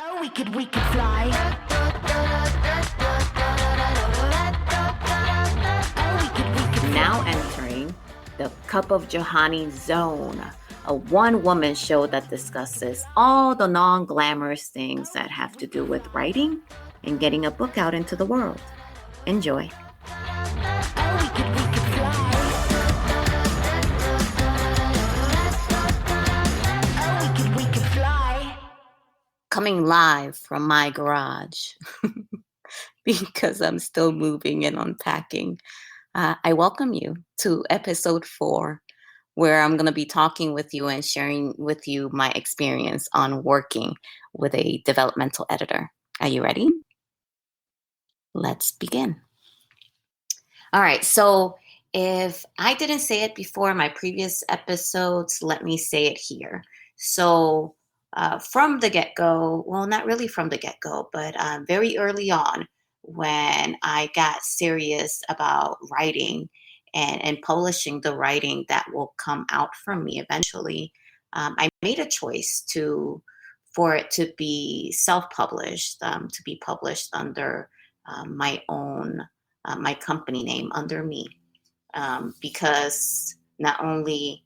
Oh, we could fly. Now entering the Cup of Johanni zone, a one-woman show that discusses all the non-glamorous things that have to do with writing and getting a book out into the world. Enjoy. Coming live from my garage because I'm still moving and unpacking. I welcome you to episode 4, where I'm going to be talking with you and sharing with you my experience on working with a developmental editor. Are you ready? Let's begin. All right. So if I didn't say it before in my previous episodes, let me say it here. So from the get-go, well, not really from the get-go, but very early on when I got serious about writing and publishing the writing that will come out from me eventually, I made a choice for it to be self-published, to be published under my own, my company name, under me, because not only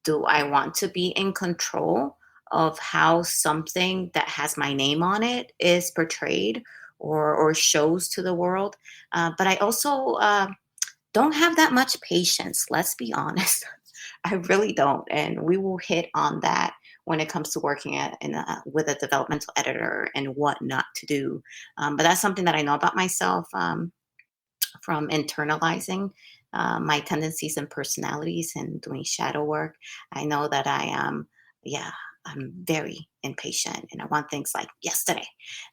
do I want to be in control of how something that has my name on it is portrayed or shows to the world, but I also don't have that much patience, let's be honest. I really don't. And we will hit on that when it comes to working with a developmental editor and what not to do. But that's something that I know about myself from internalizing my tendencies and personalities and doing shadow work. I know that I'm very impatient and I want things like yesterday.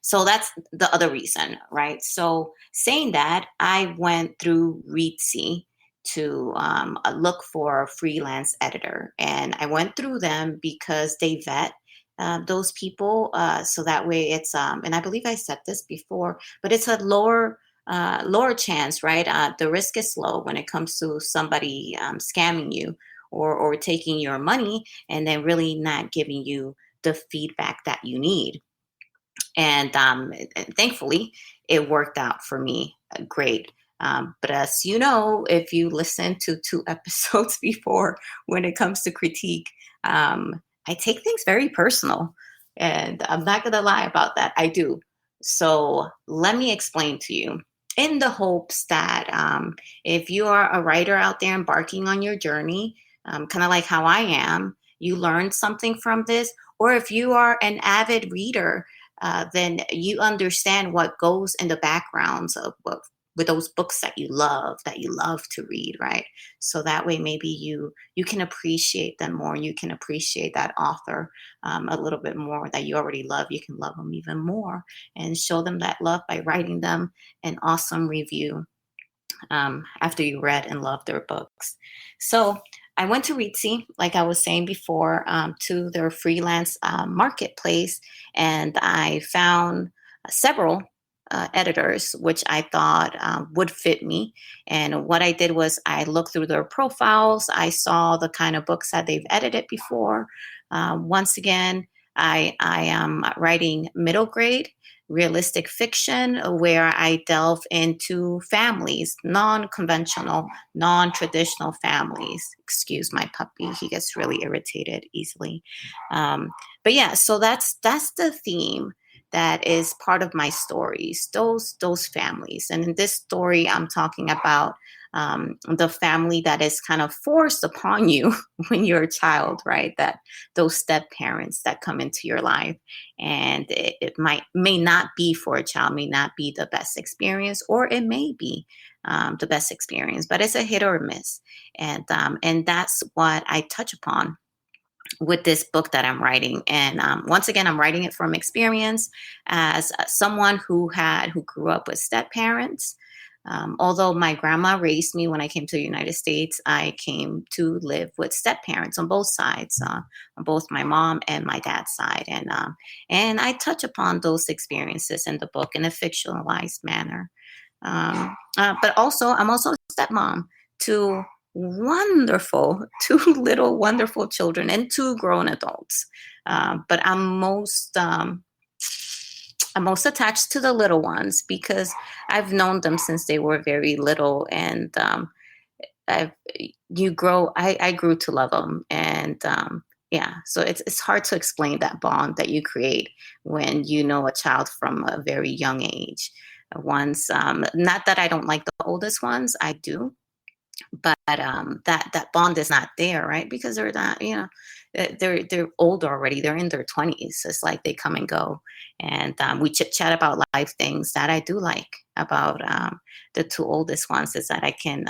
So that's the other reason, right? So saying that, I went through Reedsy to look for a freelance editor. And I went through them because they vet those people. So that way it's, and I believe I said this before, but it's a lower chance, right? The risk is low when it comes to somebody scamming you or taking your money and then really not giving you the feedback that you need. And thankfully, it worked out for me great. But as you know, if you listen to 2 episodes before, when it comes to critique, I take things very personal. And I'm not going to lie about that. I do. So let me explain to you, in the hopes that if you are a writer out there embarking on your journey, kind of like how I am, you learned something from this. Or if you are an avid reader, then you understand what goes in the backgrounds of with those books that you love to read, right? So that way maybe you can appreciate them more. You can appreciate that author a little bit more that you already love. You can love them even more and show them that love by writing them an awesome review after you read and loved their books. So I went to Reedsy, like I was saying before, to their freelance marketplace, and I found several editors which I thought would fit me. And what I did was I looked through their profiles. I saw the kind of books that they've edited before. Once again, I am writing middle grade realistic fiction where I delve into families, non-conventional, non-traditional families. Excuse my puppy; he gets really irritated easily. But yeah, so that's the theme that is part of my stories. Those families, and in this story, I'm talking about the family that is kind of forced upon you when you're a child, right? That those step parents that come into your life, and it may not be for a child, may not be the best experience, or it may be the best experience, but it's a hit or a miss, and that's what I touch upon with this book that I'm writing. And once again, I'm writing it from experience as someone who grew up with step parents. Although my grandma raised me when I came to the United States, I came to live with step parents on both sides, on both my mom and my dad's side. And I touch upon those experiences in the book in a fictionalized manner. But also, I'm also a stepmom to two little wonderful children and 2 grown adults. But I'm most I'm most attached to the little ones because I've known them since they were very little, and I've I grew to love them, and yeah, so it's hard to explain that bond that you create when you know a child from a very young age. Once, not that I don't like the oldest ones, I do, but that bond is not there, right? Because they're not, they're older already. They're in their 20s. It's like they come and go, and we chit chat about life things that I do like about the two oldest ones is that I can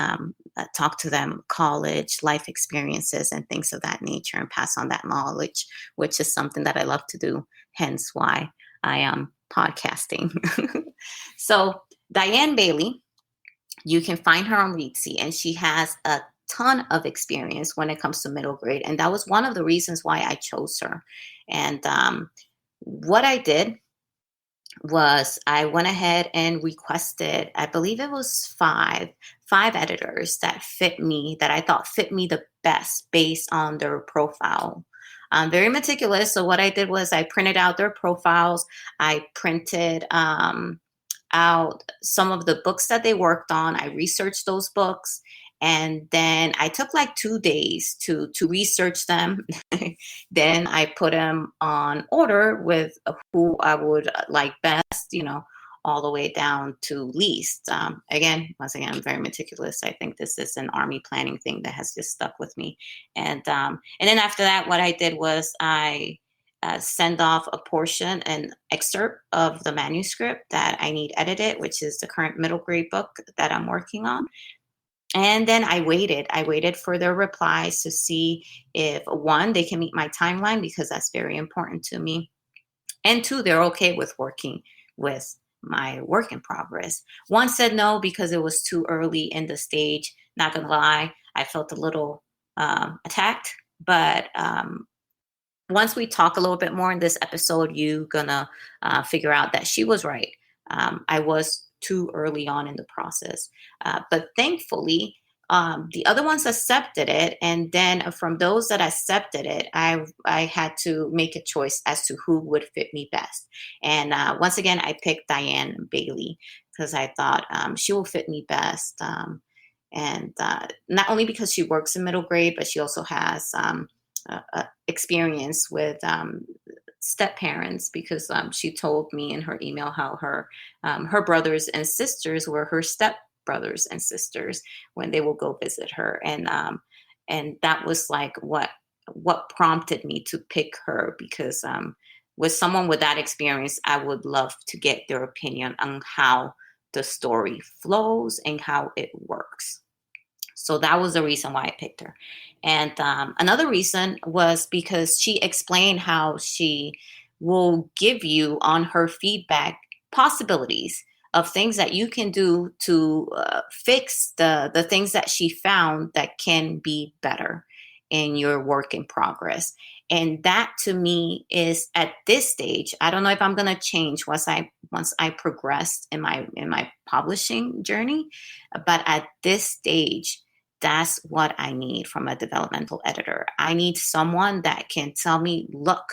talk to them college life experiences and things of that nature and pass on that knowledge, which is something that I love to do. Hence why I am podcasting. So Diane Bailey, you can find her on Readsy, and she has a ton of experience when it comes to middle grade. And that was one of the reasons why I chose her. And what I did was I went ahead and requested, I believe it was five editors that fit me, that I thought fit me the best based on their profile. I'm very meticulous. So what I did was I printed out their profiles. I printed out some of the books that they worked on. I researched those books, and then I took like 2 days to research them. Then I put them on order with who I would like best, all the way down to least. Once again, I'm very meticulous. I think this is an army planning thing that has just stuck with me. And then after that, what I did was I send off a portion, an excerpt of the manuscript that I need edited, which is the current middle grade book that I'm working on. And then I waited for their replies to see if, one, they can meet my timeline, because that's very important to me. And two, they're okay with working with my work in progress. One said no because it was too early in the stage. Not gonna lie, I felt a little attacked, but once we talk a little bit more in this episode, you're gonna figure out that she was right. I was too early on in the process, but thankfully, the other ones accepted it, and then from those that accepted it, I had to make a choice as to who would fit me best. And once again, I picked Diane Bailey because I thought she will fit me best. And not only because she works in middle grade, but she also has experience with step parents, because she told me in her email how her brothers and sisters were her step brothers and sisters when they will go visit her, and that was like what prompted me to pick her, because with someone with that experience, I would love to get their opinion on how the story flows and how it works. So that was the reason why I picked her. And another reason was because she explained how she will give you on her feedback possibilities of things that you can do to fix the things that she found that can be better in your work in progress. And that to me is, at this stage, I don't know if I'm going to change once I progressed in my publishing journey, but at this stage, that's what I need from a developmental editor. I need someone that can tell me, look,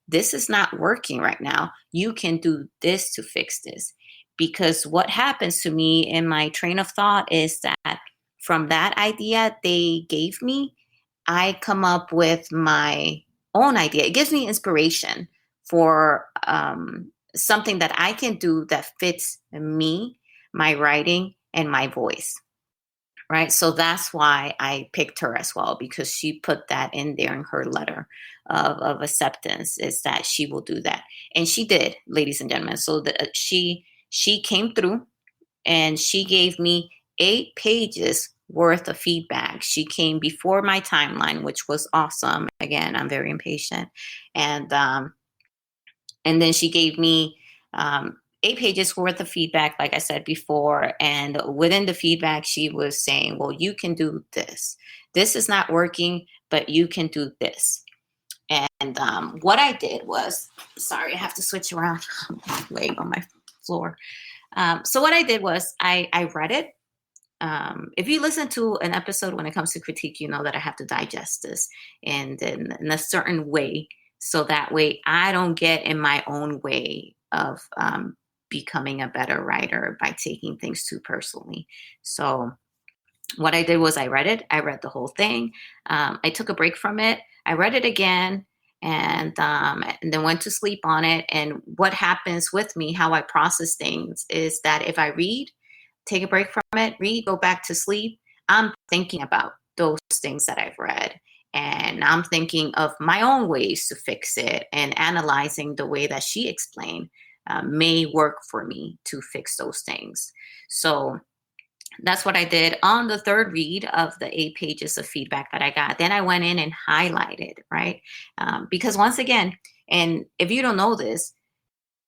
this is not working right now. You can do this to fix this. Because what happens to me in my train of thought is that from that idea they gave me, I come up with my own idea. It gives me inspiration for something that I can do that fits me, my writing, and my voice. Right. So that's why I picked her as well, because she put that in there in her letter of acceptance, is that she will do that. And she did, ladies and gentlemen. So she came through and she gave me 8 pages worth of feedback. She came before my timeline, which was awesome. Again, I'm very impatient. And then she gave me 8 pages worth of feedback, like I said before. And within the feedback, she was saying, well, you can do this. This is not working, but you can do this. And what I did was, sorry, I have to switch around my leg on my floor. So what I did was I read it. If you listen to an episode when it comes to critique, you know that I have to digest this in a certain way. So that way I don't get in my own way of becoming a better writer by taking things too personally. So what I did was I read it. I read the whole thing. I took a break from it. I read it again and then went to sleep on it. And what happens with me, how I process things, is that if I read, take a break from it, read, go back to sleep, I'm thinking about those things that I've read. And I'm thinking of my own ways to fix it and analyzing the way that she explained may work for me to fix those things. So that's what I did on the third read of the 8 pages of feedback that I got. Then I went in and highlighted, right? Because once again, and if you don't know this,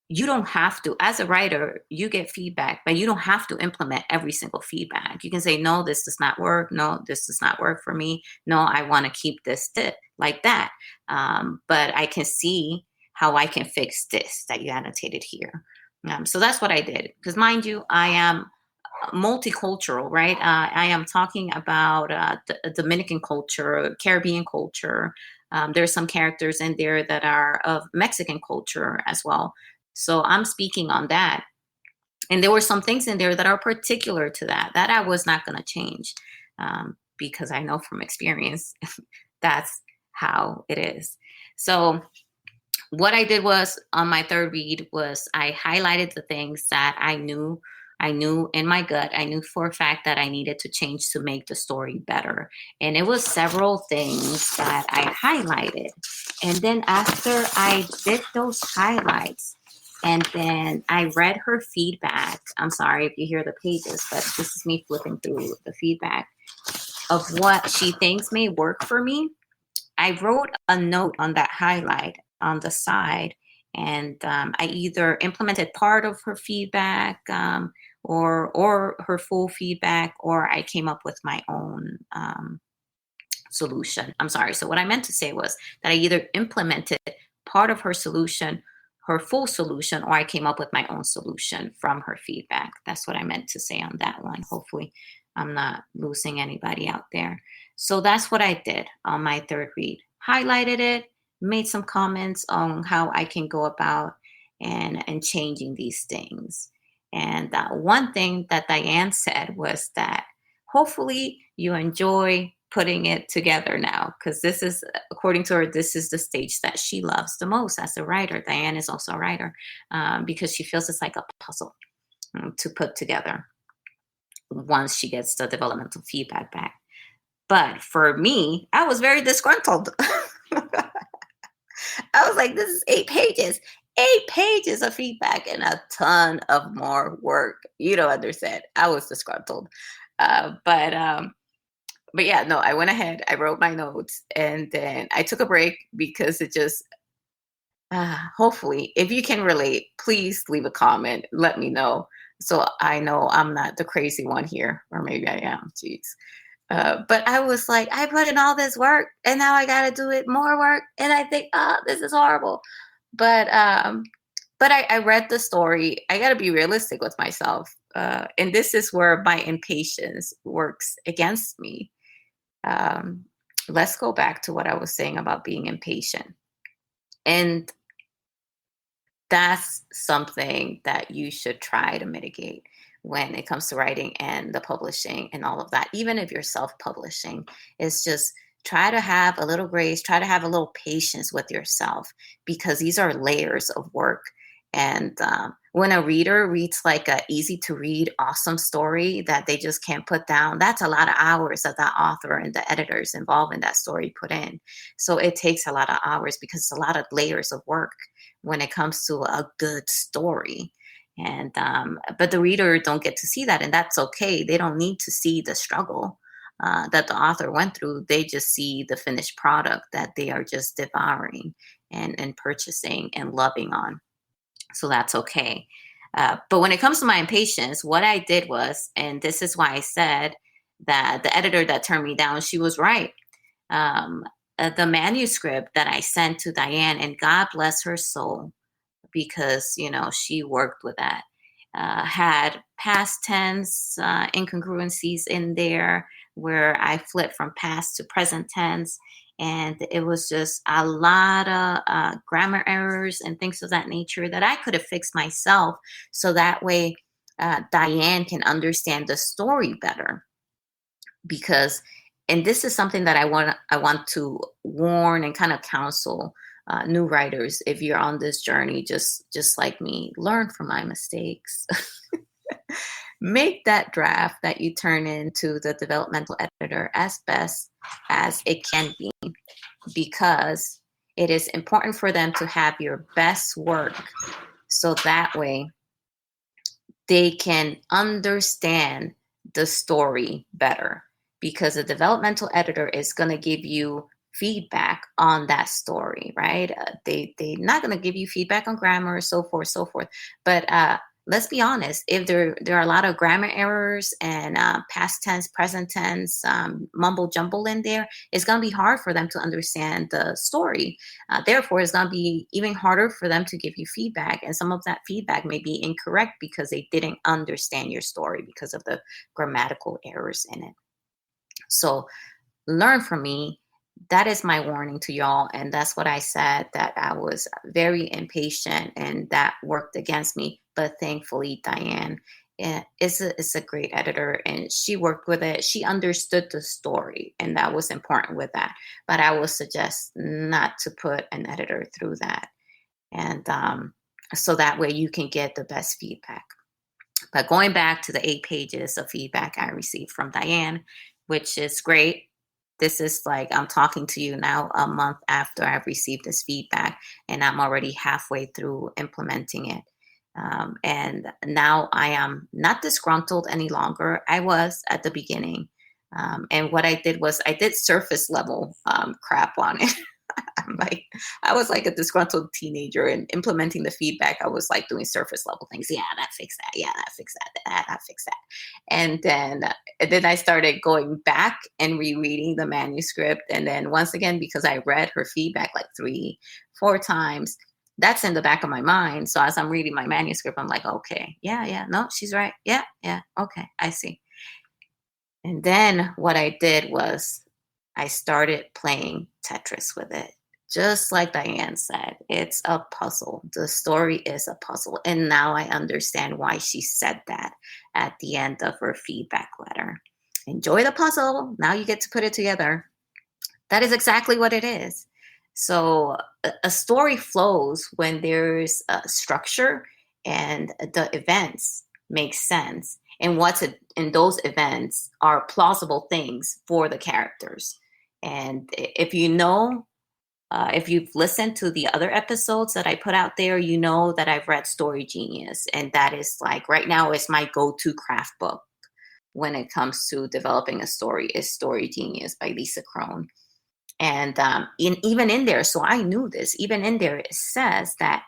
you don't have to, as a writer, you get feedback, but you don't have to implement every single feedback. You can say, no, this does not work. No, this does not work for me. No, I want to keep this like that. But I can see how I can fix this that you annotated here. So that's what I did. Because mind you, I am multicultural, right? I am talking about the Dominican culture, Caribbean culture. There's some characters in there that are of Mexican culture as well. So I'm speaking on that. And there were some things in there that are particular to that I was not going to change because I know from experience that's how it is. So what I did was on my third read was I highlighted the things that I knew in my gut. I knew for a fact that I needed to change to make the story better. And it was several things that I highlighted. And then after I did those highlights, and then I read her feedback. I'm sorry if you hear the pages, but this is me flipping through the feedback of what she thinks may work for me. I wrote a note on that highlight on the side, and I either implemented part of her feedback or her full feedback, or I came up with my own solution. I'm sorry. So what I meant to say was that I either implemented part of her solution, her full solution, or I came up with my own solution from her feedback. That's what I meant to say on that one. Hopefully I'm not losing anybody out there. So that's what I did on my third read. Highlighted it, made some comments on how I can go about and changing these things. And one thing that Diane said was that hopefully you enjoy putting it together now, because this is, according to her, this is the stage that she loves the most as a writer. Diane is also a writer because she feels it's like a puzzle to put together once she gets the developmental feedback back. But for me, I was very disgruntled. I was like, this is 8 pages. 8 pages of feedback and a ton of more work. You don't understand. I was disgruntled. But yeah, no, I went ahead, I wrote my notes, and then I took a break because it just, hopefully, if you can relate, please leave a comment, let me know. So I know I'm not the crazy one here, or maybe I am, jeez. But I was like, I put in all this work and now I got to do it more work. And I think, oh, this is horrible. But I read the story. I got to be realistic with myself. And this is where my impatience works against me. Let's go back to what I was saying about being impatient. And that's something that you should try to mitigate when it comes to writing and the publishing and all of that. Even if you're self-publishing, it's just try to have a little grace, try to have a little patience with yourself, because these are layers of work. And when a reader reads like a easy to read, awesome story that they just can't put down, that's a lot of hours that the author and the editors involved in that story put in. So it takes a lot of hours because it's a lot of layers of work when it comes to a good story. And but the reader don't get to see that, and that's okay. They don't need to see the struggle that the author went through. They just see the finished product that they are just devouring and purchasing and loving on. So that's okay. But when it comes to my impatience, what I did was, and this is why I said that the editor that turned me down, she was right. The manuscript that I sent to Diane, and God bless her soul, because, you know, she worked with that, had past tense incongruencies in there where I flipped from past to present tense. And it was just a lot of grammar errors and things of that nature that I could have fixed myself. So that way, Diane can understand the story better. Because, and this is something that I want to warn and kind of counsel new writers. If you're on this journey, just like me, learn from my mistakes. Make that draft that you turn into the developmental editor as best as it can be, because it is important for them to have your best work, so that way they can understand the story better, because a developmental editor is going to give you feedback on that story, right? They're not going to give you feedback on grammar, so forth, so forth. But let's be honest, if there are a lot of grammar errors and past tense, present tense, mumble jumble in there, it's going to be hard for them to understand the story. Therefore, it's going to be even harder for them to give you feedback. And some of that feedback may be incorrect because they didn't understand your story because of the grammatical errors in it. So learn from me. That is my warning to y'all. And that's what I said, that I was very impatient and that worked against me. But thankfully, Diane is a great editor, and she worked with it. She understood the story, and that was important with that. But I would suggest not to put an editor through that. And so that way you can get the best feedback. But going back to the 8 pages of feedback I received from Diane, which is great. This is like, I'm talking to you now a month after I've received this feedback, and I'm already halfway through implementing it. And now I am not disgruntled any longer. I was at the beginning. And what I did was I did surface level crap on it. I was like a disgruntled teenager, and implementing the feedback, I was like doing surface level things. Yeah, that fixed that. Yeah, that fixed that. That fixed that. And then I started going back and rereading the manuscript. And then once again, because I read her feedback like 3-4 times, that's in the back of my mind. So as I'm reading my manuscript, I'm like, okay, yeah, no, she's right. Yeah, okay, I see. And then what I did was I started playing Tetris with it. Just like Diane said, it's a puzzle. The story is a puzzle. And now I understand why she said that at the end of her feedback letter. Enjoy the puzzle. Now you get to put it together. That is exactly what it is. So a story flows when there's a structure and the events make sense. And what's in those events are plausible things for the characters. And if you know, if you've listened to the other episodes that I put out there, you know that I've read Story Genius. And that is like, right now, it's my go-to craft book when it comes to developing a story, is Story Genius by Lisa Crone. And even in there, so I knew this, even in there, it says that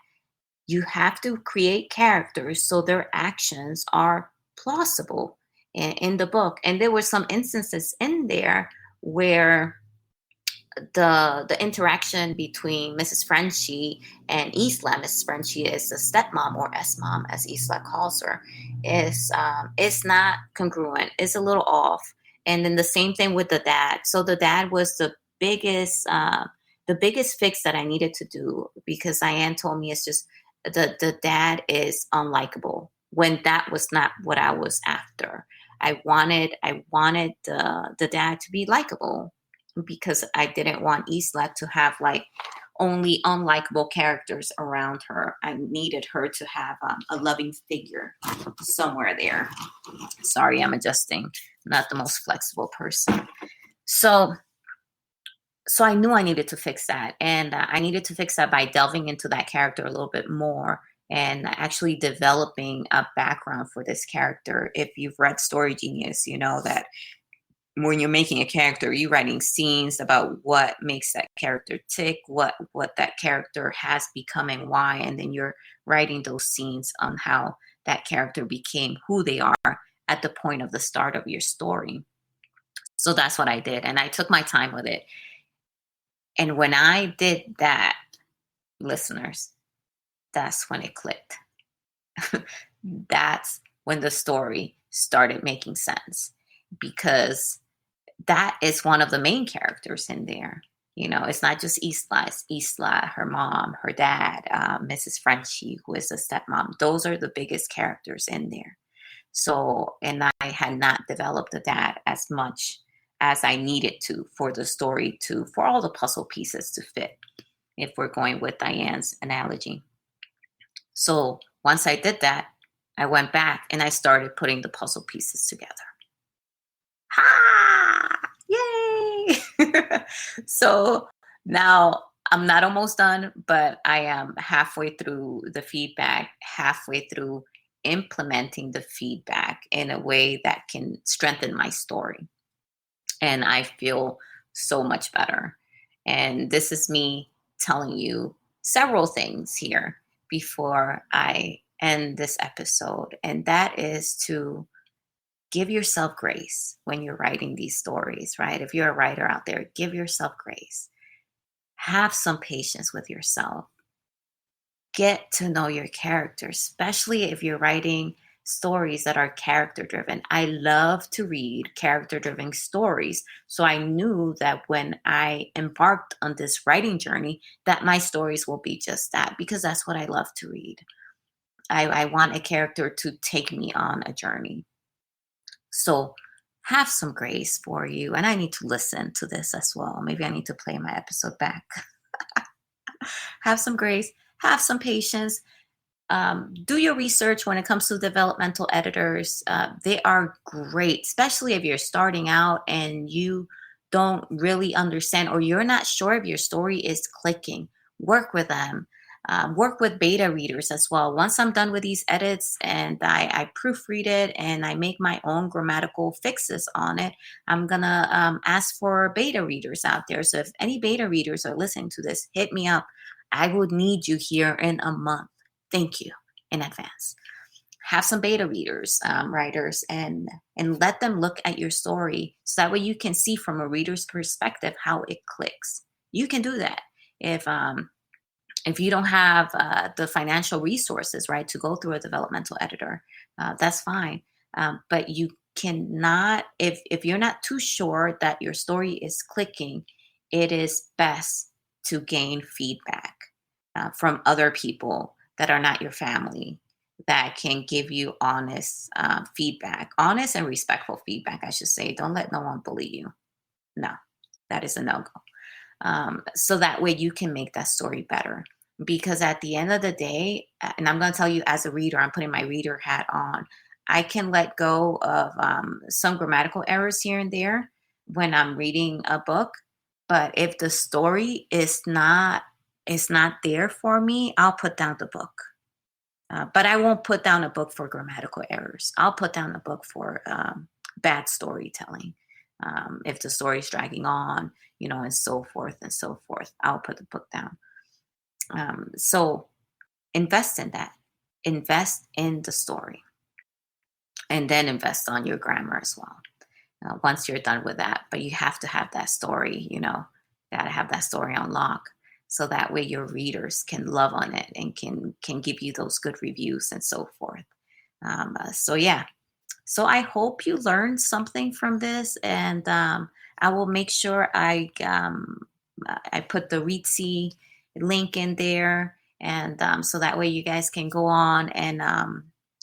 you have to create characters so their actions are plausible in the book. And there were some instances in there where the interaction between Mrs. Frenchie and Isla, Mrs. Frenchie is the stepmom, or S-mom as Isla calls her, is not congruent. It's a little off. And then the same thing with the dad. So the dad was the biggest fix that I needed to do, because Diane told me it's just the dad is unlikable, when that was not what I was after. I wanted the dad to be likable, because I didn't want Isla to have like only unlikable characters around her. I needed her to have a loving figure somewhere there. Sorry, I'm adjusting. Not the most flexible person. So I knew I needed to fix that. And I needed to fix that by delving into that character a little bit more and actually developing a background for this character. If you've read Story Genius, you know that when you're making a character, you're writing scenes about what makes that character tick, what that character has become and why, and then you're writing those scenes on how that character became who they are at the point of the start of your story. So that's what I did, and I took my time with it. And when I did that, listeners, that's when it clicked. That's when the story started making sense, because that is one of the main characters in there. It's not just Isla, it's Isla, her mom, her dad, Mrs. Frenchie, who is a stepmom. Those are the biggest characters in there. So, and I had not developed the dad as much as I needed to for the story for all the puzzle pieces to fit, if we're going with Diane's analogy. So once I did that, I went back and I started putting the puzzle pieces together. Ha! Yay! So now I'm not almost done, but I am halfway through the feedback, halfway through implementing the feedback in a way that can strengthen my story. And I feel so much better. And this is me telling you several things here before I end this episode. And that is to give yourself grace when you're writing these stories, right? If you're a writer out there, give yourself grace. Have some patience with yourself. Get to know your characters, especially if you're writing stories that are character driven. I love to read character driven stories. So I knew that when I embarked on this writing journey, that my stories will be just that, because that's what I love to read. I want a character to take me on a journey. So have some grace for you. And I need to listen to this as well. Maybe I need to play my episode back. Have some grace, have some patience. Do your research when it comes to developmental editors. They are great, especially if you're starting out and you don't really understand, or you're not sure if your story is clicking. Work with them. Work with beta readers as well. Once I'm done with these edits and I proofread it and I make my own grammatical fixes on it, I'm going to ask for beta readers out there. So if any beta readers are listening to this, hit me up. I would need you here in a month. Thank you in advance. Have some beta readers, writers, and let them look at your story so that way you can see from a reader's perspective how it clicks. You can do that if you don't have the financial resources, right, to go through a developmental editor. That's fine, but you cannot, if you're not too sure that your story is clicking, it is best to gain feedback from other people that are not your family, that can give you honest feedback, honest and respectful feedback, I should say. Don't let no one bully you. No, that is a no-go. So that way you can make that story better. Because at the end of the day, and I'm going to tell you as a reader, I'm putting my reader hat on, I can let go of some grammatical errors here and there when I'm reading a book. But if the story is not there for me, I'll put down the book. But I won't put down a book for grammatical errors. I'll put down a book for bad storytelling. If the story is dragging on, and so forth and so forth, I'll put the book down. So invest in that. Invest in the story. And then invest on your grammar as well. Once you're done with that, but you have to have that story, got to have that story on lock. So that way your readers can love on it and can give you those good reviews and so forth. So I hope you learned something from this, and I will make sure I put the Readsy link in there, and so that way you guys can go on and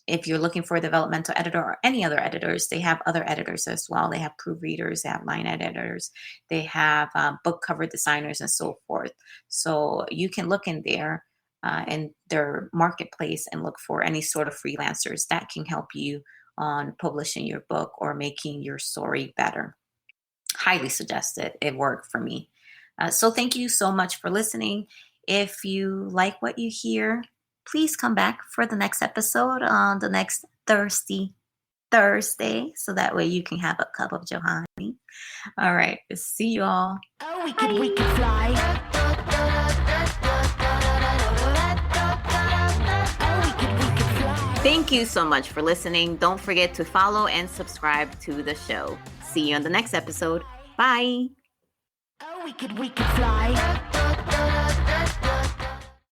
if you're looking for a developmental editor or any other editors, they have other editors as well. They have proofreaders, they have line editors, they have book cover designers and so forth. So you can look in there in their marketplace and look for any sort of freelancers that can help you on publishing your book or making your story better. Highly suggested. It worked for me. So thank you so much for listening. If you like what you hear, please come back for the next episode on the next Thursday, so that way you can have a cup of Johanny. All right, see you all. Oh, we could fly. Thank you so much for listening. Don't forget to follow and subscribe to the show. See you on the next episode. Bye. Oh, we could fly.